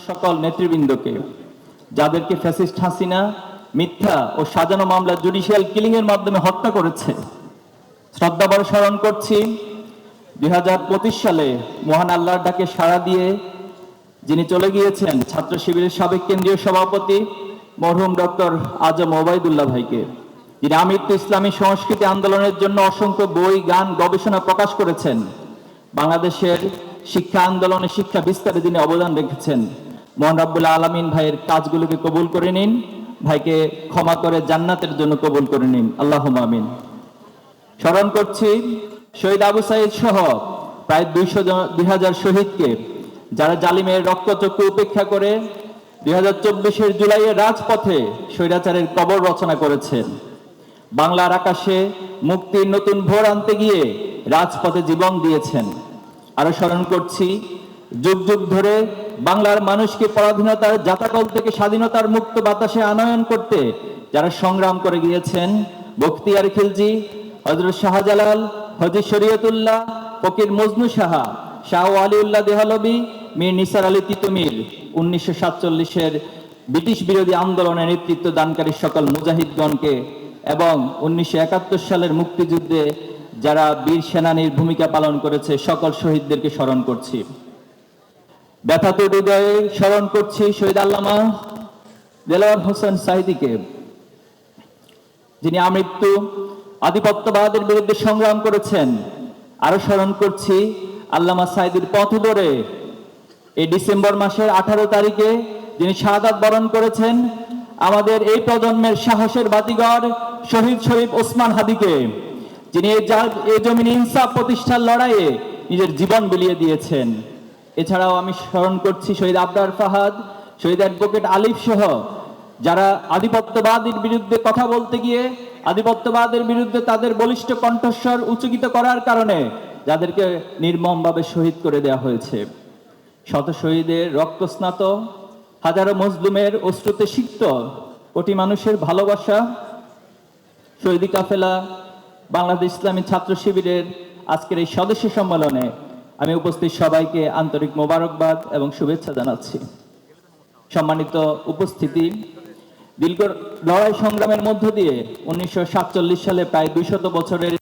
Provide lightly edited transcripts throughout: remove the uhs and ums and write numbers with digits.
সকল নেতৃবৃন্দকে, যাদেরকে ফ্যাসিস্ট হাসিনা মিথ্যা ও সাজানো মামলা জুডিশিয়াল কিলিং এর মাধ্যমে হত্যা করেছে, শ্রদ্ধাভরে স্মরণ করছি 2025 সালে মহান আল্লাহর ডাকে সাড়া দিয়ে যিনি চলে গিয়েছেন ছাত্র শিবিরের সাবেক কেন্দ্রীয় সভাপতি মরহুম ডক্টর আজম ওবায়দুল্লাহ ভাইকে, যিনি আমৃত্যু ইসলামী সংস্কৃতি আন্দোলনের জন্য অসংখ্য বই, গান, গবেষণা প্রকাশ করেছেন। বাংলাদেশের শিক্ষা আন্দোলনে শিক্ষা বিস্তারে যিনি অবদান রেখেছেন। মহান রব্বুল আলামিন ভাইয়ের কাজগুলোকে কবুল করে নিন, ভাইকে ক্ষমা করে জান্নাতের জন্য কবুল করে নিন, আল্লাহুম্মা আমিন। স্মরণ করছি শহীদ আবু সাঈদ সহ প্রায় 2000 শহীদকে, যারা জালিমের রক্তচক্ষু উপেক্ষা করে 2024 জুলাইয়ের রাজপথে স্বৈরাচারের কবর রচনা করেছেন। বাংলার আকাশে মুক্তির নতুন ভোর আনতে গিয়ে রাজপথে জীবন দিয়েছেন। আরো স্মরণ করছি যুগ যুগ ধরে বাংলার মানুষকে পরাধীনতার জাতাকল থেকে স্বাধীনতার মুক্ত বাতাসে আনয়ন করতে যারা সংগ্রাম করে গিয়েছেন, বখতিয়ার খিলজি, হযরত শাহজালাল, হজি শরীয়তুল্লাহ, ফকির মজনু সাহা, শাহ ওয়ালিউল্লাহ দেহলভী, মীর নিসার আলী তিতুমীর, 1947 ব্রিটিশ বিরোধী আন্দোলনে নেতৃত্ব দানকারী সকল মুজাহিদগণকে এবং 1971 সালের মুক্তিযুদ্ধে যারা বীর সেনানীর ভূমিকা পালন করেছে সকল শহীদদেরকে স্মরণ করছি। ব্যথাতুর হৃদয়ে স্মরণ করছি শহীদ আল্লামা দেলোয়ার হোসেন সাঈদীকে, যিনি আমৃত্যু আধিপত্যবাদের বিরুদ্ধে সংগ্রাম করেছেন। আরো স্মরণ করছি আল্লামা সাঈদীর পথ ধরে এই ডিসেম্বর মাসের 18 তারিখে যিনি শাহাদাত বরণ করেছেন, আমাদের এই প্রজন্মের সাহসের বাতিঘর শহীদ শরীফ ওসমান হাদিকে, যিনি এই জমিনে ইনসাফ প্রতিষ্ঠার লড়াইয়ে নিজের জীবন বিলিয়ে দিয়েছেন। এছাড়াও আমি স্মরণ করছি শহীদ আবরার ফাহাদ, শহীদ অ্যাডভোকেট আলিফ সহ যারা আধিপত্যবাদের বিরুদ্ধে কথা বলতে গিয়ে আধিপত্যবাদের বিরুদ্ধে তাদের বলিষ্ঠ কণ্ঠস্বর উচ্চকিত করার কারণে যাদেরকে নির্মমভাবে শহীদ করে দেওয়া হয়েছে। শত শহীদের রক্তস্নাত, হাজারো মজলুমের অশ্রুতে সিক্ত কোটি মানুষের ভালোবাসা, শহীদি কাফেলা বাংলাদেশ ইসলামী ছাত্র শিবিরের আজকের এই সদস্য সম্মেলনে আমি উপস্থিত সবাইকে আন্তরিক মোবারকবাদ এবং শুভেচ্ছা জানাচ্ছি। সম্মানিত উপস্থিতি, দীর্ঘ লড়াই সংগ্রামের মধ্য দিয়ে 1947 সালে প্রায় 200 বছরের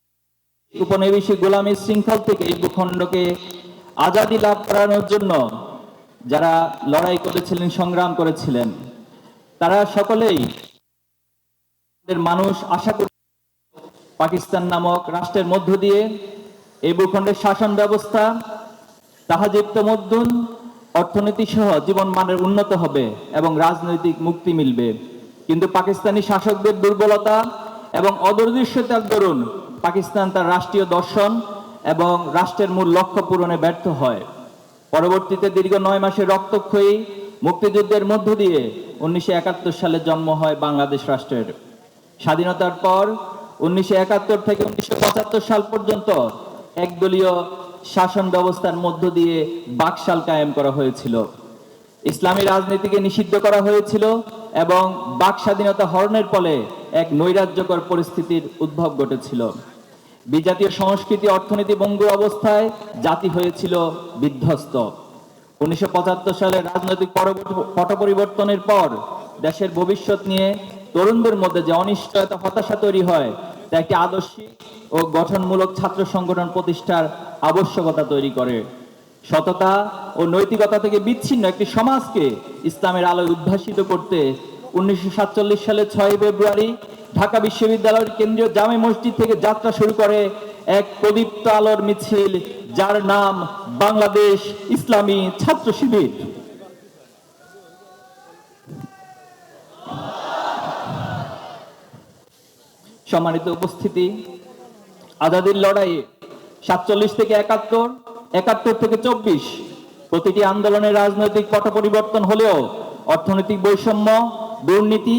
উপনিবেশিক গোলামীর শৃঙ্খল থেকে এই ভূখণ্ডকে আজাদী লাভ করানোর জন্য যারা লড়াই করেছিলেন, সংগ্রাম করেছিলেন, তারা সকলেই মানুষ আশা করে পাকিস্তান নামক রাষ্ট্রের মধ্য দিয়ে এই ভূখণ্ডের শাসন ব্যবস্থা, তাহাজিব তমদ্দুন, অর্থনীতি সহ জীবন মানের উন্নত হবে এবং রাজনৈতিক মুক্তি মিলবে। কিন্তু পাকিস্তানি শাসকদের দুর্বলতা এবং অদূরদৃশ্যতার দরুন পাকিস্তান তার রাষ্ট্রীয় দর্শন এবং রাষ্ট্রের মূল লক্ষ্য পূরণে ব্যর্থ হয়। পরবর্তীতে দীর্ঘ 9 মাসের রক্তক্ষয়ী মুক্তিযুদ্ধের মধ্য দিয়ে 1971 সালে জন্ম হয় বাংলাদেশ রাষ্ট্রের। স্বাধীনতার পর 1971 থেকে 1975 সাল পর্যন্ত একদলীয় শাসন ব্যবস্থার মধ্য দিয়ে বাকশাল কায়েম করা হয়েছিল। ইসলামী রাজনীতিকে নিষিদ্ধ করা হয়েছিল এবং বাক স্বাধীনতা হরণের ফলে এক নৈরাজ্যকর পরিস্থিতির উদ্ভব ঘটেছিল। বিজাতীয় সংস্কৃতি, অর্থনীতি ভঙ্গুর অবস্থায় জাতি হয়েছিল বিধ্বস্ত। 1975 সালে রাজনৈতিক পট পরিবর্তনের পর দেশের ভবিষ্যৎ নিয়ে তরুণদের মধ্যে যে অনিশ্চয়তা, হতাশা তৈরি হয়, তা একটি আদর্শিক ও গঠনমূলক ছাত্র সংগঠন প্রতিষ্ঠার আবশ্যকতা তৈরি করে। সততা ও নৈতিকতা থেকে বিচ্ছিন্ন একটি সমাজকে ইসলামের আলোয় উদ্ভাসিত করতে 1947 সালের 6 ফেব্রুয়ারি ঢাকা বিশ্ববিদ্যালয়ের কেন্দ্রীয় জামে মসজিদ থেকে যাত্রা শুরু করে এক প্রদীপ্ত আলোর মিছিল, যার নাম বাংলাদেশ ইসলামী ছাত্র শিবির। সম্মানিত উপস্থিতি, আজাদীর লড়াইয়ে 47 থেকে 71, 71 থেকে 24 প্রতিটি আন্দোলনের রাজনৈতিক পট পরিবর্তন হলেও অর্থনৈতিক বৈষম্য, দুর্নীতি,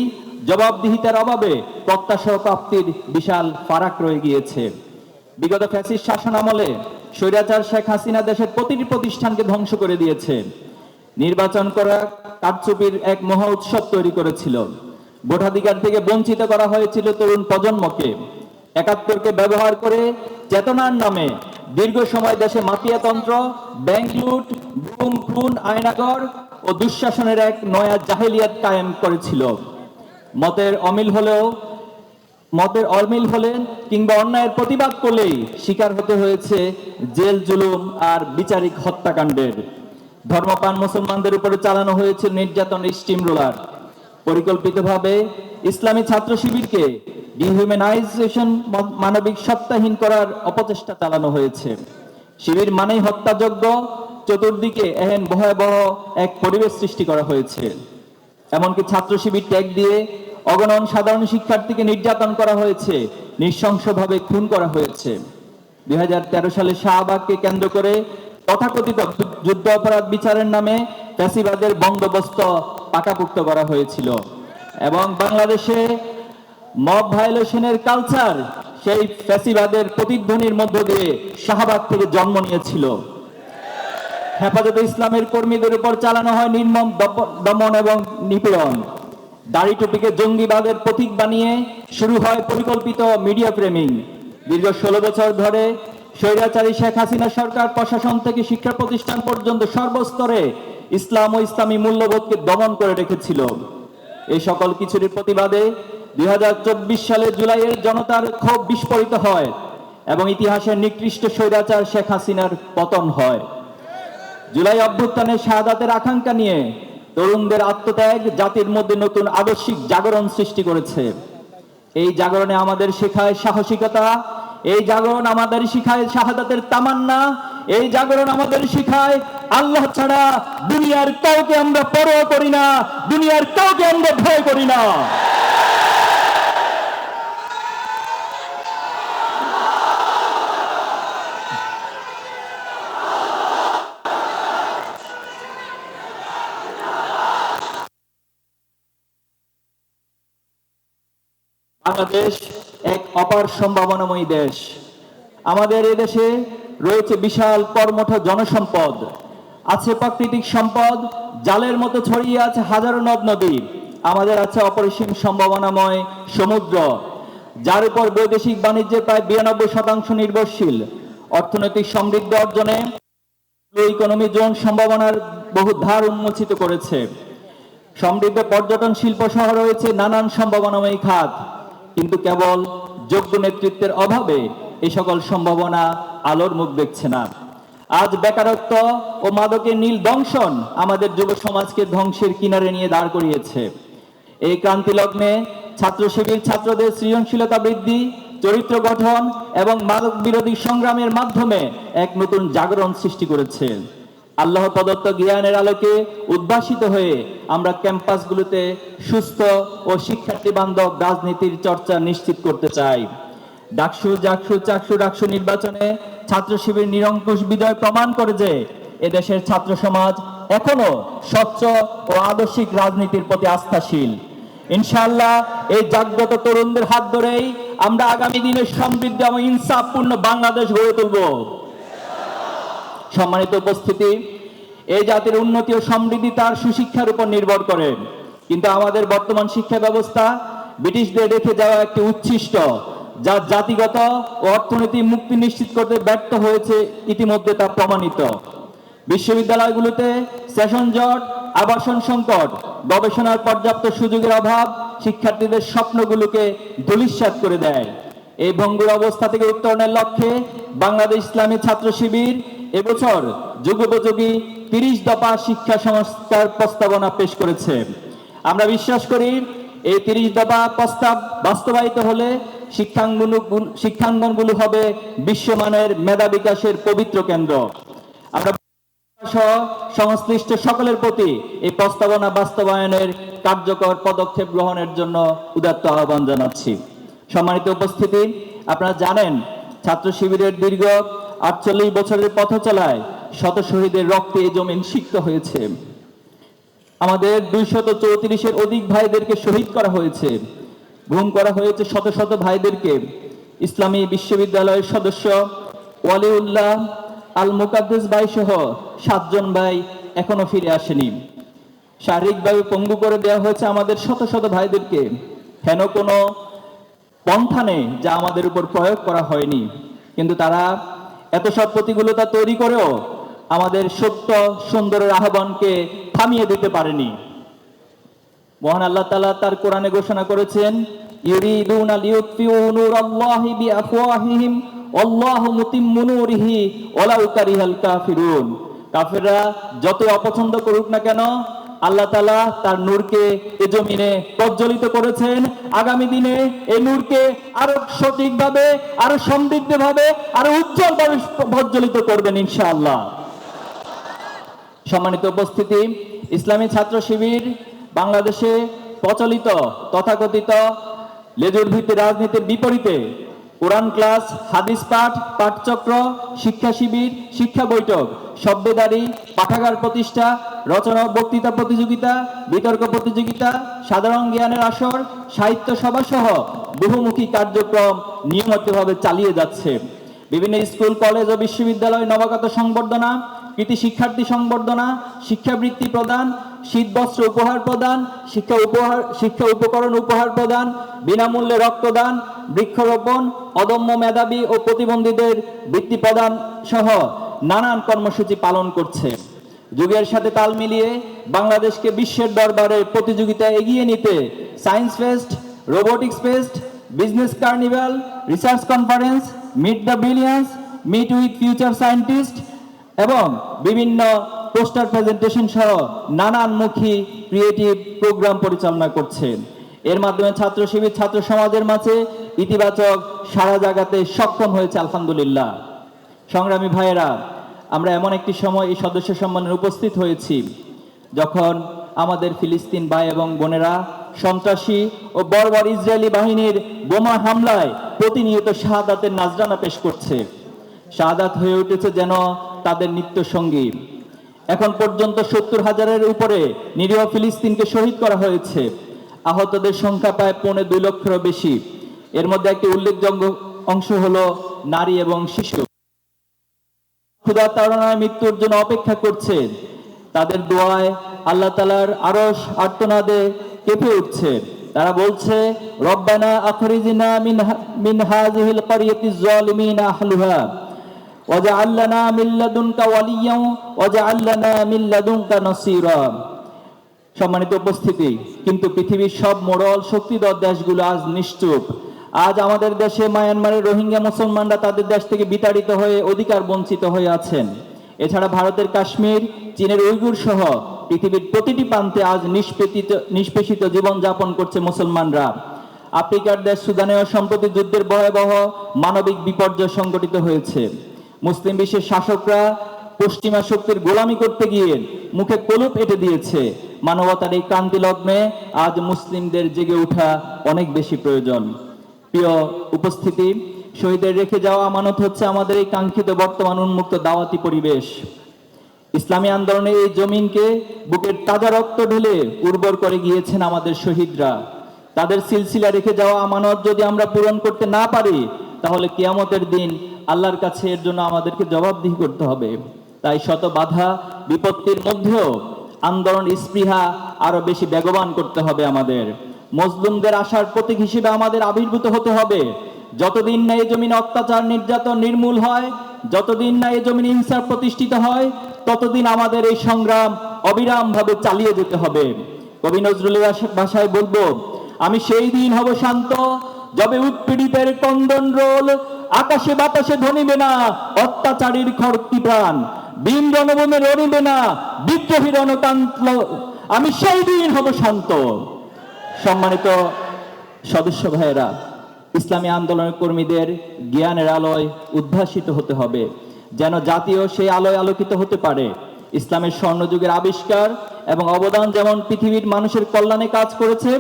জবাবদিহিতার অভাবে প্রত্যাশা প্রাপ্তির বিশাল ফারাক রয়ে গিয়েছে। বিগত ফ্যাসিস্ট শাসন আমলে স্বৈরাচার শেখ হাসিনা দেশের প্রতিটি প্রতিষ্ঠানকে ধ্বংস করে দিয়েছে। নির্বাচন করা কারচুপির এক মহা উৎসব তৈরি করেছিল। ভোটাধিকার থেকে বঞ্চিত করা হয়েছিল তরুণ প্রজন্মকে। 71কে ব্যবহার করে চেতনার নামে দীর্ঘ সময় দেশে মাফিয়াতন্ত্র, ব্যাংক লুট, গুম খুন, আয়নাগর ও ও দুঃশাসনের এক নয়া জাহেলিয়াত কায়েম করেছিল। মতের অমিল হলে কিংবা অন্যায়ের প্রতিবাদ করলেই শিকার হতে হয়েছে জেল জুলুম আর বিচারিক হত্যাকাণ্ডের। ধর্মপ্রাণ মুসলমানদের উপরে চালানো হয়েছে নির্যাতন স্টিম রোলার। পরিকল্পিতভাবে ইসলামী ছাত্র শিবিরকে ডিহিউম্যানাইজেশন, মানবিক সত্তাহীন করার অপচেষ্টা চালানো হয়েছে। শিবির মানেই হত্যাযজ্ঞ, চতুর্দিকে এহেন ভয়াবহ এক পরিবেশ সৃষ্টি করা হয়েছে। এমনকি ছাত্র শিবির ট্যাগ দিয়ে অগণন সাধারণ শিক্ষার্থীকে নির্যাতন করা হয়েছে, নৃশংসভাবে খুন করা হয়েছে। 2013 সালে শাহবাগকে কেন্দ্র করে তথাকথিত যুদ্ধ অপরাধ বিচারের নামে ফ্যাসিবাদের বন্দোবস্ত পাকাপোক্ত করা হয়েছিল এবং বাংলাদেশে মব ভায়োলেশনের কালচার সেই ফ্যাসিবাদের প্রতিধ্বনির মধ্য দিয়ে শাহবাগ থেকে জন্ম নিয়েছিল। হেফাজতে ইসলামের কর্মীদের উপর চালানো হয় নির্মম দমন এবং নিপীড়ন। দাড়ি টুপিকে জঙ্গিবাদের প্রতীক বানিয়ে শুরু হয় পরিকল্পিত মিডিয়া ফ্রেমিং। দীর্ঘ 16 বছর ধরে স্বৈরাচারী শেখ হাসিনা সরকার প্রশাসন থেকে শিক্ষা প্রতিষ্ঠান পর্যন্ত সর্বস্তরে ইসলাম ও ইসলামী মূল্যবোধকে দমন করে রেখেছিল। এই সকল কিছুর প্রতিবাদে 2024 সালে জুলাইয়ের জনতার ক্ষোভ বিস্ফোরিত হয় এবং ইতিহাসের নিকৃষ্ট স্বৈরাচার শেখ হাসিনার পতন হয়। জুলাই অভ্যুত্থানের শাহাদাতের আকাঙ্ক্ষা নিয়ে তরুণদের আত্মত্যাগ জাতির মধ্যে নতুন আদর্শিক জাগরণ সৃষ্টি করেছে। এই জাগরণে আমাদের শেখায় সাহসিকতা, এই জাগরণ আমাদের শিখায় শাহাদাতের তামান্না, এই জাগরণ আমাদের শিখায় আল্লাহ ছাড়া দুনিয়ার কাউকে আমরা পরোয়া করি না, দুনিয়ার কাউকে আমরা ভয় করি না। বাংলাদেশ এক অপার সম্ভাবনাময়ী দেশ। আমাদের এদেশে রয়েছে বিশাল কর্মঠ জনসম্পদ, আছে প্রাকৃতিক সম্পদ, জালের মতো ছড়িয়ে আছে হাজারো নদ নদী। আমাদের আছে অপরিসীম সম্ভাবনাময় সমুদ্র, যার উপর বৈদেশিক বাণিজ্যের প্রায় 92% নির্ভরশীল। অর্থনৈতিক সমৃদ্ধ অর্জনে ইকোনমি জোন সম্ভাবনার বহু ধার উন্মোচিত করেছে। সমৃদ্ধ পর্যটন শিল্প সহ রয়েছে নানান সম্ভাবনাময়ী খাত, কিন্তু কেবল যোগ্য নেতৃত্বের অভাবে এই সকল সম্ভাবনা আলোর মুখ দেখছে না। আজ বেকারত্ব ও মাদকের নীল দংশন আমাদের যুব সমাজকে ধ্বংসের কিনারে নিয়ে দাঁড় করিয়েছে। এই ক্রান্তি লগ্নে ছাত্র শিবির ছাত্রদের সৃজনশীলতা বৃদ্ধি, চরিত্র গঠন এবং মাদক বিরোধী সংগ্রামের মাধ্যমে এক নতুন জাগরণ সৃষ্টি করেছে। আল্লাহ প্রদত্ত জ্ঞানের আলোকে উদ্ভাসিত হয়ে আমরা ক্যাম্পাসগুলোতে সুস্থ ও শিক্ষার্থী বান্ধব রাজনীতির চর্চা নিশ্চিত করতে চাই। ডাকসু, জাকসু, চাকসু, ডাকসু নির্বাচনে ছাত্র শিবির নিরঙ্কুশ বিজয় প্রমাণ করে যে এদেশের ছাত্র সমাজ এখনো স্বচ্ছ ও আদর্শিক রাজনীতির প্রতি আস্থাশীল। ইনশাআল্লাহ এই জাগ্রত তরুণদের হাত ধরেই আমরা আগামী দিনে সমৃদ্ধ এবং ইনসাফপূর্ণ বাংলাদেশ গড়ে তুলব। সম্মানিত উপস্থিতি, এই জাতির উন্নতি ও সমৃদ্ধি তার সুশিক্ষার উপর নির্ভর করে, কিন্তু আমাদের বর্তমান শিক্ষা ব্যবস্থা ব্রিটিশদের রেখে যাওয়া একটি উচ্ছিষ্ট, যা জাতিগত ও অর্থনৈতিক মুক্তি নিশ্চিত করতে ব্যর্থ হয়েছে। ইতিমধ্যে তা প্রমাণিত। বিশ্ববিদ্যালয়গুলোতে সেশন জট, আবাসন সংকট, গবেষণার পর্যাপ্ত সুযোগের অভাব শিক্ষার্থীদের স্বপ্নগুলোকে ধূলিসাৎ করে দেয়। এই ভঙ্গুর অবস্থা থেকে উত্তরণের লক্ষ্যে বাংলাদেশ ইসলামী ছাত্র শিবির এবছর যুগোপযোগী 30 দফা শিক্ষা সংস্কার প্রস্তাবনা পেশ করেছে। আমরা বিশ্বাস করি এই 30 দফা প্রস্তাব বাস্তবায়িত হলে শিক্ষাঙ্গনগুলো হবে বিশ্বমানের মেধা বিকাশের পবিত্র কেন্দ্র। আমরা সংশ্লিষ্ট সকলের প্রতি এই প্রস্তাবনা বাস্তবায়নের কার্যকর পদক্ষেপ গ্রহণের জন্য উদাত্ত আহ্বান জানাচ্ছি। সম্মানিত উপস্থিতি, আপনারা জানেন ছাত্র শিবিরের দীর্ঘ 48 বছরের পথ চলায় শত শহীদের রক্তে এই জমিন সিক্ত হয়েছে। আমাদের 234-এর অধিক ভাইদেরকে শহীদ করা হয়েছে, গুম করা হয়েছে শত শত ভাইদেরকে। ইসলামী বিশ্ববিদ্যালয়ের সদস্য ওয়ালিউল্লাহ আল মুকাদ্দেস ভাই সহ 7 জন ভাই এখনো ফিরে আসেনি। শারীরিকভাবে পঙ্গু করে দেওয়া হয়েছে আমাদের শত শত ভাইদেরকে। হেন কোনো পন্থা নেই যা আমাদের উপর প্রয়োগ করা হয়নি, কিন্তু তারা এত সব প্রতিকূলতা তৈরি করেও আমাদের সত্য সুন্দরের আহ্বানকে থামিয়ে দিতে পারেনি। মহান আল্লাহ তাআলা তার কোরআনে ঘোষণা করেছেন, ইউরিদুনা লিউতফিউ নূরাল্লাহি বিআফওয়াহিহিম ওয়াল্লাহু মুতিম্মু নূরিহি ওয়ালাউ কারিহাল কাফিরুন। কাফেররা যত অপছন্দ করুক না কেন, আল্লাহ তাআলা তার নূরকে এ জমিনে প্রজ্বলিত করেছেন। আগামী দিনে এই নূরকে আরো সঠিকভাবে, আরো সমৃদ্ধভাবে, আরো উজ্জ্বলভাবে প্রজ্বলিত করবেন ইনশাআল্লাহ। সম্মানিত উপস্থিতি, ইসলামী ছাত্র শিবির বাংলাদেশে প্রচলিত তথাকথিত লেজুর ভিত্তিক রাজনীতির বিপরীতে কোরআন ক্লাস, হাদিস পাঠ, পাঠচক্র, শিক্ষা শিবির, শিক্ষা বৈঠক, শব্দদারি, পাঠাগার প্রতিষ্ঠা, রচনা বক্তৃতা প্রতিযোগিতা, বিতর্ক প্রতিযোগিতা, সাধারণ জ্ঞানের আসর, সাহিত্য সভা সহ বহুমুখী কার্যক্রম নিয়মিতভাবে চালিয়ে যাচ্ছে। বিভিন্ন স্কুল, কলেজ ও বিশ্ববিদ্যালয় নবাগত সংবর্ধনা, কৃতি শিক্ষার্থী সংবর্ধনা, শিক্ষাবৃত্তি প্রদান, শীতবস্ত্র উপহার প্রদান, শিক্ষা উপকরণ উপহার প্রদান, বিনামূল্যে রক্তদান, বৃক্ষরোপণ, অদম্য মেধাবী ও প্রতিবন্ধীদের বৃত্তি প্রদান সহ নানান কর্মসূচি পালন করছে। যুগের সাথে তাল মিলিয়ে বাংলাদেশকে বিশ্বের দরবারে প্রতিযোগিতায় এগিয়ে নিতে science fest, robotics fest, business carnival, research conference, meet the billions, meet with future scientist এবং বিভিন্ন পোস্টার প্রেজেন্টেশন সহ নানানমুখী ক্রিয়েটিভ প্রোগ্রাম পরিচালনা করছে। এর মাধ্যমে ছাত্র শিবির ছাত্র সমাজের মাঝে ইতিবাচক সাড়া জাগাতে সক্ষম হয়েছে আলহামদুলিল্লাহ। সংগ্রামী ভাইয়েরা, আমরা এমন একটি সময় এই সদস্য সম্মেলনে উপস্থিত হয়েছি যখন আমাদের ফিলিস্তিন ভাই এবং বোনেরা সন্ত্রাসী ও বর্বর ইসরায়েলি বাহিনীর বোমা হামলায় প্রতিনিয়ত শাহাদাতের নাজরানা পেশ করছে। শাহাদাত হয়ে উঠেছে যেন তাদের নিত্য সঙ্গী। এখন পর্যন্ত 70,000-এর উপরে নিরীহ ফিলিস্তিনকে শহীদ করা হয়েছে। আহতদের সংখ্যা প্রায় 2.25 লক্ষেরও বেশি। এর মধ্যে একটি উল্লেখযোগ্য অংশ হলো নারী এবং শিশু। ক্ষুধা তাড়নায় মৃত্যুর জন্য অপেক্ষা করছে। তাদের দোয়ায় আল্লাহ তাআলার আরশ আর্তনাদে কেঁপে উঠছে। তারা বলছে, রব্বানা আখরিজনা মিন হাযিহিল ক্বরিয়াতিজ যালিমিনা আহলুহা ওয়াজআল লানা মিন লাদুনকা ওয়ালিয়্যান ওয়াজআল লানা মিন লাদুনকা নাসীরা। সম্মানিত উপস্থিতি, কিন্তু পৃথিবীর সব মোড়ল শক্তিধর দেশগুলো আজ নিশ্চুপ। আজ আমাদের দেশে মায়ানমারের রোহিঙ্গা মুসলমানরা তাদের দেশ থেকে বিতাড়িত হয়ে অধিকার বঞ্চিত হয়ে আছেন। এছাড়া ভারতের কাশ্মীর, চীনের উইগুর সহ পৃথিবীর প্রতিটি প্রান্তে আজ নিষ্পেষিত জীবন যাপন করছে মুসলমানরা। আফ্রিকার দেশ সুদানেও সম্প্রতি যুদ্ধের ভয়াবহ মানবিক বিপর্যয় সংঘটিত হয়েছে। মুসলিম বিশ্বের শাসকরা পশ্চিমা শক্তির গোলামি করতে গিয়ে মুখে কলুপ এঁটে দিয়েছে। মানবতার এই ক্রান্তি লগ্নে আজ মুসলিমদের জেগে ওঠা অনেক বেশি প্রয়োজন। প্রিয় উপস্থিতি, শহীদের রেখে যাওয়া আমানত হচ্ছে আমাদের এই কাঙ্ক্ষিত বর্তমান উন্মুক্ত দাওয়াতি পরিবেশ। ইসলামী আন্দোলনের এই জমিনকে বুকের তাজা রক্ত ঢেলে উর্বর করে গিয়েছেন আমাদের শহীদরা। তাদের সিলসিলা রেখে যাওয়া আমানত যদি আমরা পূরণ করতে না পারি, তাহলে কিয়ামতের দিন আল্লাহর কাছে এর জন্য আমাদেরকে জবাবদিহি করতে হবে। তাই শত বাধা বিপত্তির মধ্যেও আন্দোলন স্পৃহা আরো বেশি বেগবান করতে হবে আমাদের। মজলুমদের আশার প্রতীক হিসেবে আমাদের আবির্ভূত হতে হবে। যতদিন না এই জমিনে অত্যাচার নির্যাতন নির্মূল হয়, যতদিন না এই জমিনে ইনসাফ প্রতিষ্ঠিত হয়, ততদিন আমাদের এই সংগ্রাম অবিরাম ভাবে চালিয়ে যেতে হবে। কবি নজরুলের ভাষায় বলবো, আমি সেই দিন হব শান্ত যবে উৎপীড়িতের ক্রন্দন রোল, আকাশে বাতাসে ধ্বনিবে না অত্যাচারীর খড়কি প্রাণ, বীণ রণভূমে রণিবে না বিদ্রোহী রণতান্ত্র, আমি সেই দিন হব শান্ত। সম্মানিত সদস্য ভাইয়েরা, ইসলামী আন্দোলনের কর্মীদের জ্ঞানের আলোয় উদ্ভাসিত হতে হবে, যেন জাতীয় সেই আলোয় আলোকিত হতে পারে। ইসলামের স্বর্ণযুগের আবিষ্কার এবং অবদান যেমন পৃথিবীর মানুষের কল্যাণে কাজ করেছে,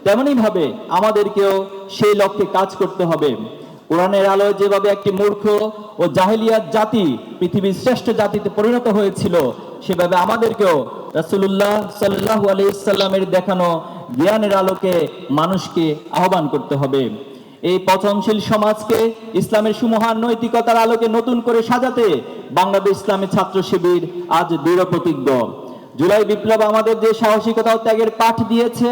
তেমনি ভাবে আমাদেরকেও সেই লক্ষ্যে কাজ করতে হবে। কোরআনের আলোয় যেভাবে একটি মূর্খ ও জাহেলিয়াত জাতি পৃথিবীর শ্রেষ্ঠ জাতিতে পরিণত হয়েছিল, সেভাবে আমাদেরকেও রাসূলুল্লাহ সাল্লাল্লাহু আলাইহি ওয়াসাল্লামের দেখানো জ্ঞানের আলোকে মানুষকে আহ্বান করতে হবে। এই পচনশীল সমাজকে ইসলামের সুমহান নৈতিকতার আলোকে নতুন করে সাজাতে বাংলাদেশ ইসলামী ছাত্র শিবির আজ দৃঢ় প্রতিজ্ঞ। জুলাই বিপ্লব আমাদের যে সাহসিকতা ও ত্যাগের পাঠ দিয়েছে,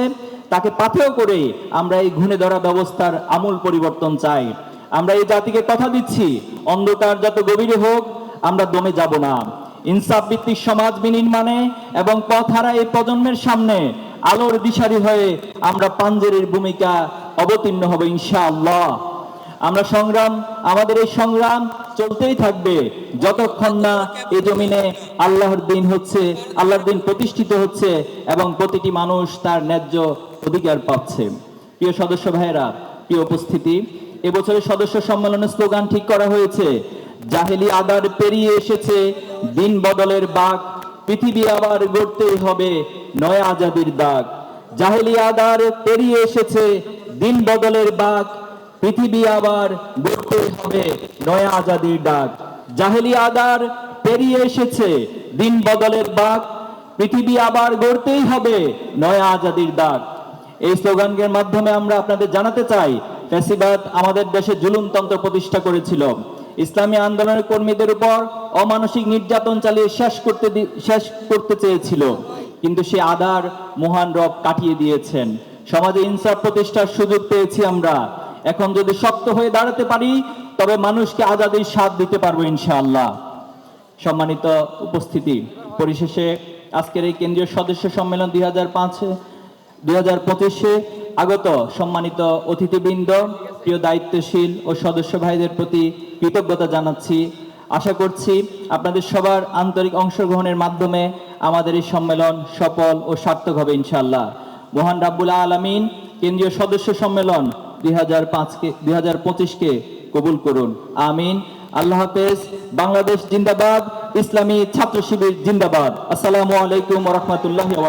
তাকে পাথেয় করে আমরা এই ঘুণে ধরা ব্যবস্থার আমূল পরিবর্তন চাই। আমরা এই জাতিকে কথা দিচ্ছি, অন্ধকার যত গভীরে হোক আমরা দমে যাব না। ইনসাফ ভিত্তিক সমাজ বিনির্মাণে এবং পথহারা এই প্রজন্মের সামনে আলোর দিশারি হয়ে আমরা পাঞ্জেরির ভূমিকা অবতীর্ণ হব ইনশাআল্লাহ। আমাদের এই সংগ্রাম চলতেই থাকবে যতক্ষণ না এই জমিনে আল্লাহর দিন প্রতিষ্ঠিত হচ্ছে এবং প্রতিটি মানুষ তার ন্যায্য অধিকার পাচ্ছে। প্রিয় সদস্য ভাইয়েরা, প্রিয় উপস্থিতি, এবছরের সদস্য সম্মেলনের স্লোগান ঠিক করা হয়েছে, জাহেলি আদার পেরিয়ে এসেছে দিন বদলের বাক, পৃথিবী আবার গড়তেই হবে নয়া আজাদির দাগ। জাহেলি আদার পেরিয়ে এসেছে দিন বদলের বাক, পৃথিবী আবার গড়তেই হবে নয়া আজাদির ডাক। জাহেলি আদার পেরিয়ে এসেছে দিন বদলের বাক, পৃথিবী আবার গড়তেই হবে নয়া আজাদির ডাক। এই স্লোগানের মাধ্যমে আমরা আপনাদের জানাতে চাই, ফ্যাসিবাদ আমাদের দেশে জুলুমতন্ত্র প্রতিষ্ঠা করেছিল, ইসলামী আন্দোলনের কর্মীদের উপর অমানসিক নির্যাতন চালিয়ে শেষ করতে চেয়েছিল, কিন্তু সে আদার মহান রব কাটিয়ে দিয়েছেন। সমাজে ইনসাফ প্রতিষ্ঠার সুযোগ পেয়েছি আমরা। এখন যদি শক্ত হয়ে দাঁড়াতে পারি তবে মানুষকে আজাদির স্বাদ দিতে পারবো ইনশাআল্লাহ। সম্মানিত উপস্থিতি, পরিশেষে আজকের এই কেন্দ্রীয় সদস্য সম্মেলন 2025-এ আগত সম্মানিত অতিথিবৃন্দ, প্রিয় দায়িত্বশীল ও সদস্য ভাইদের প্রতি কৃতজ্ঞতা জানাচ্ছি। আশা করছি আপনাদের সবার আন্তরিক অংশগ্রহণের মাধ্যমে আমাদের এই সম্মেলন সফল ও সার্থক হবে ইনশাআল্লাহ। মহান রাব্বুল আলামিন কেন্দ্রীয় সদস্য সম্মেলন 2025-কে কবুল করুন, আমিন। আল্লাহ হাফেজ। বাংলাদেশ জিন্দাবাদ, ইসলামী ছাত্র শিবির জিন্দাবাদ। আসসালামু আলাইকুম ওয়া রাহমাতুল্লাহি ওয়া